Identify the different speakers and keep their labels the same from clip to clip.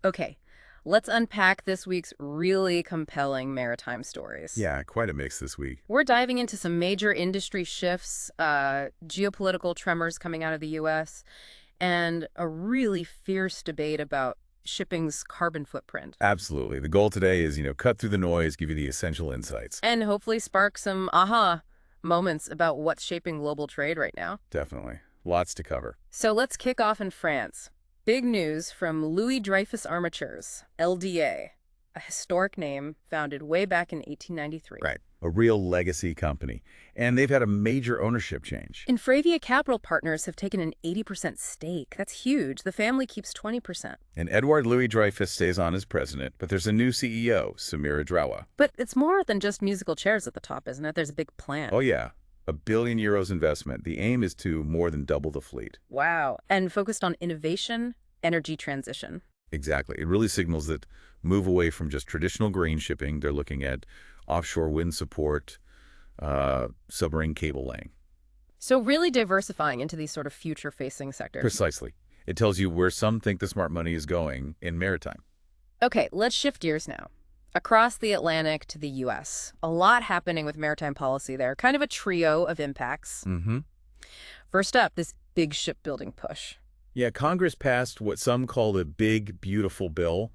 Speaker 1: Okay, let's unpack this week's really compelling maritime stories.
Speaker 2: Yeah, quite a mix this week.
Speaker 1: We're diving into some major industry shifts, geopolitical tremors coming out of the U.S., and a really fierce debate about shipping's carbon footprint.
Speaker 2: Absolutely. The goal today is, cut through the noise, give you the essential insights.
Speaker 1: And hopefully spark some aha moments about what's shaping global trade right now.
Speaker 2: Definitely. Lots to cover.
Speaker 1: So let's kick off in France. Big news from Louis Dreyfus Armatures, LDA, a historic name founded way back in 1893.
Speaker 2: Right. A real legacy company. And they've had a major ownership change.
Speaker 1: Infravia Capital Partners have taken an 80% stake. That's huge. The family keeps 20%.
Speaker 2: And Edouard Louis Dreyfus stays on as president, but there's a new CEO, Samira Drawa.
Speaker 1: But it's more than just musical chairs at the top, isn't it? There's a big plan.
Speaker 2: Oh, yeah. €1 billion investment. The aim is to more than double the fleet.
Speaker 1: Wow. And focused on innovation, energy transition.
Speaker 2: Exactly. It really signals that move away from just traditional grain shipping. They're looking at offshore wind support, submarine cable laying.
Speaker 1: So really diversifying into these sort of future-facing sectors.
Speaker 2: Precisely. It tells you where some think the smart money is going in maritime.
Speaker 1: Okay, let's shift gears now. Across the Atlantic to the U.S., a lot happening with maritime policy there, kind of a trio of impacts.
Speaker 2: Mm-hmm.
Speaker 1: First up, this big shipbuilding push.
Speaker 2: Yeah, Congress passed what some call the Big Beautiful Bill,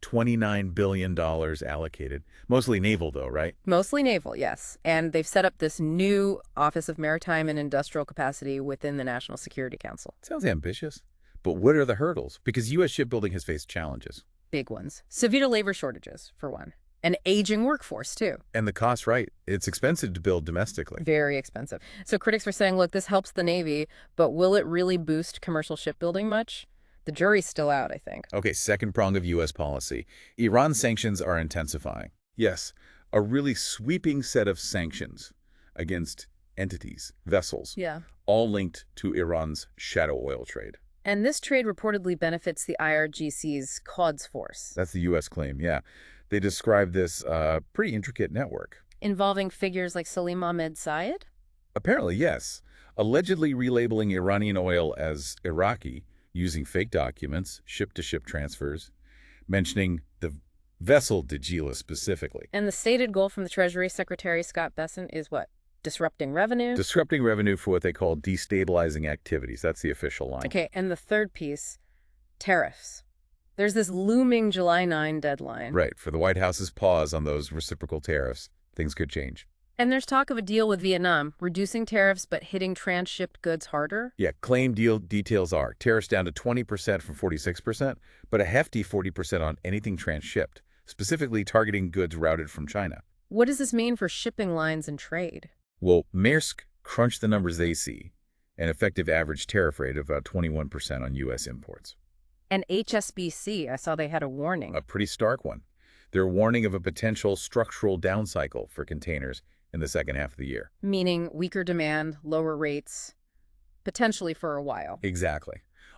Speaker 2: $29 billion allocated. Mostly naval, though, right?
Speaker 1: Mostly naval, yes. And they've set up this new Office of Maritime and Industrial Capacity within the National Security Council.
Speaker 2: Sounds ambitious. But what are the hurdles? Because U.S. shipbuilding has faced challenges.
Speaker 1: Big ones. Severe labor shortages, for one. An aging workforce, too.
Speaker 2: And the cost, right? It's expensive to build domestically.
Speaker 1: Very expensive. So critics were saying, look, this helps the Navy, but will it really boost commercial shipbuilding much? The jury's still out, I think.
Speaker 2: Okay, second prong of U.S. policy. Iran sanctions are intensifying. Yes, a really sweeping set of sanctions against entities, vessels,
Speaker 1: Yeah.
Speaker 2: all linked to Iran's shadow oil trade.
Speaker 1: And this trade reportedly benefits the IRGC's Quds Force,
Speaker 2: That's the U.S. claim, yeah. They describe this pretty intricate network.
Speaker 1: involving figures like Salim Ahmed Sayed.
Speaker 2: Apparently, yes. Allegedly relabeling Iranian oil as Iraqi, using fake documents, ship-to-ship transfers, mentioning the vessel Djila specifically.
Speaker 1: And the stated goal from the Treasury Secretary Scott Bessent is what? Disrupting revenue?
Speaker 2: Disrupting revenue for what they call destabilizing activities. That's the official line.
Speaker 1: Okay, and the third piece, tariffs. There's this looming July 9 deadline.
Speaker 2: Right, for the White House's pause on those reciprocal tariffs. Things could change.
Speaker 1: And there's talk of a deal with Vietnam, reducing tariffs but hitting transshipped goods harder.
Speaker 2: Yeah, claim deal details are tariffs down to 20% from 46%, but a hefty 40% on anything transshipped, specifically targeting goods routed from China.
Speaker 1: What does this mean for shipping lines and trade?
Speaker 2: Well, Maersk crunched the numbers they see, an effective average tariff rate of about 21% on U.S. imports.
Speaker 1: And HSBC, I saw they had a warning.
Speaker 2: A pretty stark one. They're warning of a potential structural down cycle for containers in the second half of the year.
Speaker 1: Meaning weaker demand, lower rates, potentially for a while.
Speaker 2: Exactly.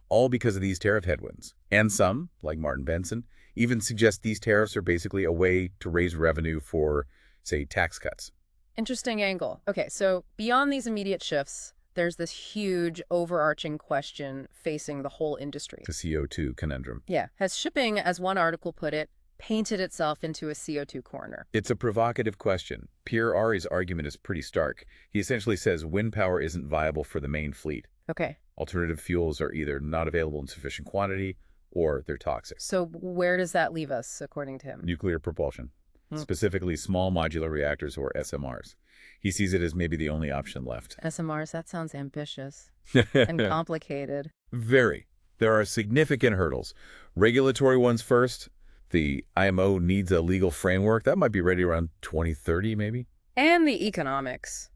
Speaker 2: All because of these tariff headwinds. And some, like Martin Benson, even suggest these tariffs are basically a way to raise revenue for, say, tax cuts.
Speaker 1: Interesting angle. Okay, so beyond these immediate shifts, there's this huge overarching question facing the whole industry.
Speaker 2: The CO2 conundrum.
Speaker 1: Yeah. Has shipping, as one article put it, painted itself into a CO2 corner?
Speaker 2: It's a provocative question. Pierre Ari's argument is pretty stark. He essentially says wind power isn't viable for the main fleet.
Speaker 1: Okay.
Speaker 2: Alternative fuels are either not available in sufficient quantity or they're toxic.
Speaker 1: So where does that leave us, according to him?
Speaker 2: Nuclear propulsion,
Speaker 1: Hmm.
Speaker 2: specifically small modular reactors or SMRs. He sees it as maybe the only option left.
Speaker 1: SMRs, that sounds ambitious and complicated.
Speaker 2: Very. There are significant hurdles. Regulatory ones first. The IMO needs a legal framework. That might be ready around 2030, maybe.
Speaker 1: And the economics.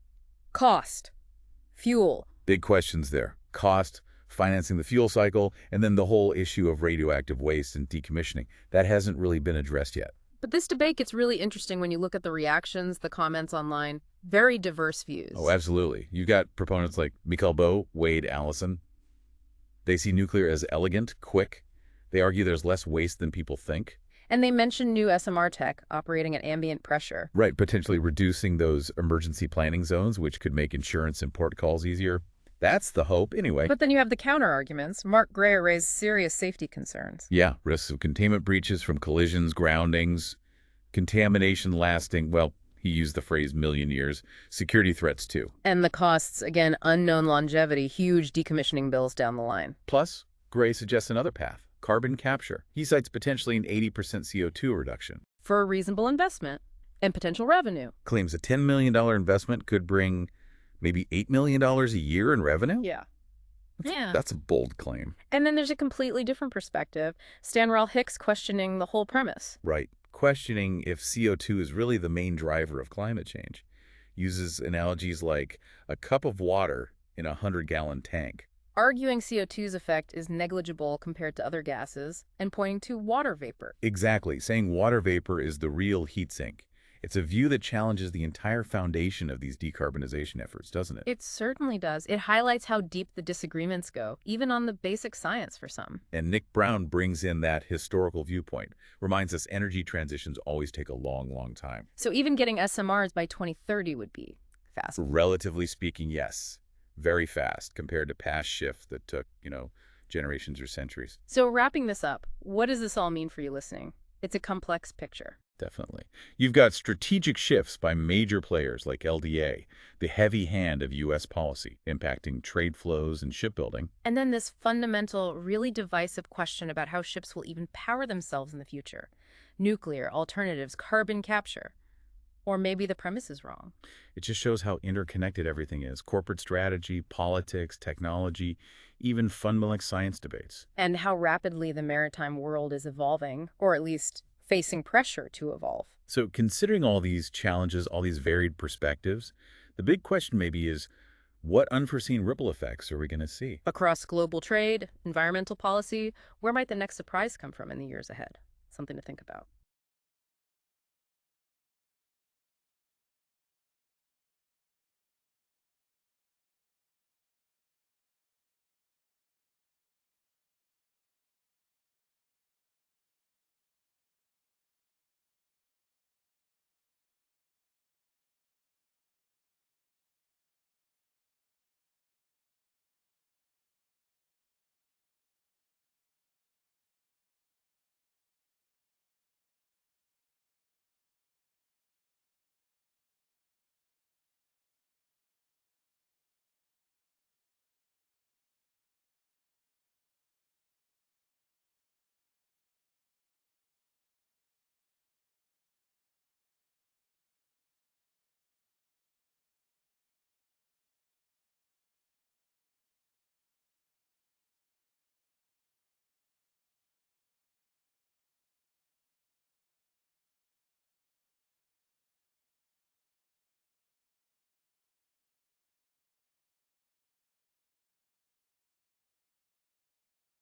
Speaker 1: Cost. Fuel.
Speaker 2: Big questions there. Cost, financing the fuel cycle, and then the whole issue of radioactive waste and decommissioning. That hasn't really been addressed yet.
Speaker 1: But this debate gets really interesting when you look at the reactions, the comments online. Very diverse views.
Speaker 2: Oh, absolutely. You've got proponents like Mikhail Bo, Wade Allison. They see nuclear as elegant, quick. They argue there's less waste than people think.
Speaker 1: And they mention new SMR tech operating at ambient pressure.
Speaker 2: Right, potentially reducing those emergency planning zones, which could make insurance and port calls easier. That's the hope, anyway.
Speaker 1: But then you have the counter-arguments. Mark Greer raised serious safety concerns.
Speaker 2: Yeah, risks of containment breaches from collisions, groundings, contamination lasting, well, he used the phrase million years, security threats too.
Speaker 1: And the costs, again, unknown longevity, huge decommissioning bills down the line.
Speaker 2: Plus, Gray suggests another path, carbon capture. He cites potentially an 80% CO2 reduction.
Speaker 1: For a reasonable investment and potential revenue.
Speaker 2: Claims a $10 million investment could bring maybe $8 million a year in revenue?
Speaker 1: Yeah.
Speaker 2: That's a bold claim.
Speaker 1: And then there's a completely different perspective. Stanrell Hicks questioning the whole premise.
Speaker 2: Right. Questioning if CO2 is really the main driver of climate change. Uses analogies like a cup of water in a 100-gallon tank.
Speaker 1: Arguing CO2's effect is negligible compared to other gases and pointing to water vapor.
Speaker 2: Exactly. Saying water vapor is the real heat sink. It's a view that challenges the entire foundation of these decarbonization efforts, doesn't it?
Speaker 1: It certainly does. It highlights how deep the disagreements go, even on the basic science for some.
Speaker 2: And Nick Brown brings in that historical viewpoint, reminds us energy transitions always take a long, long time.
Speaker 1: So even getting SMRs by 2030 would be fast.
Speaker 2: Relatively speaking, yes. Very fast compared to past shifts that took, generations or centuries.
Speaker 1: So wrapping this up, what does this all mean for you listening? It's a complex picture.
Speaker 2: Definitely. You've got strategic shifts by major players like LDA, the heavy hand of U.S. policy, impacting trade flows and shipbuilding.
Speaker 1: And then this fundamental, really divisive question about how ships will even power themselves in the future. Nuclear, alternatives, carbon capture. Or maybe the premise is wrong.
Speaker 2: It just shows how interconnected everything is. Corporate strategy, politics, technology, even fundamental science debates.
Speaker 1: And how rapidly the maritime world is evolving, or at least facing pressure to evolve.
Speaker 2: So considering all these challenges, all these varied perspectives, the big question maybe is, what unforeseen ripple effects are we going to see?
Speaker 1: Across global trade, environmental policy, where might the next surprise come from in the years ahead? Something to think about.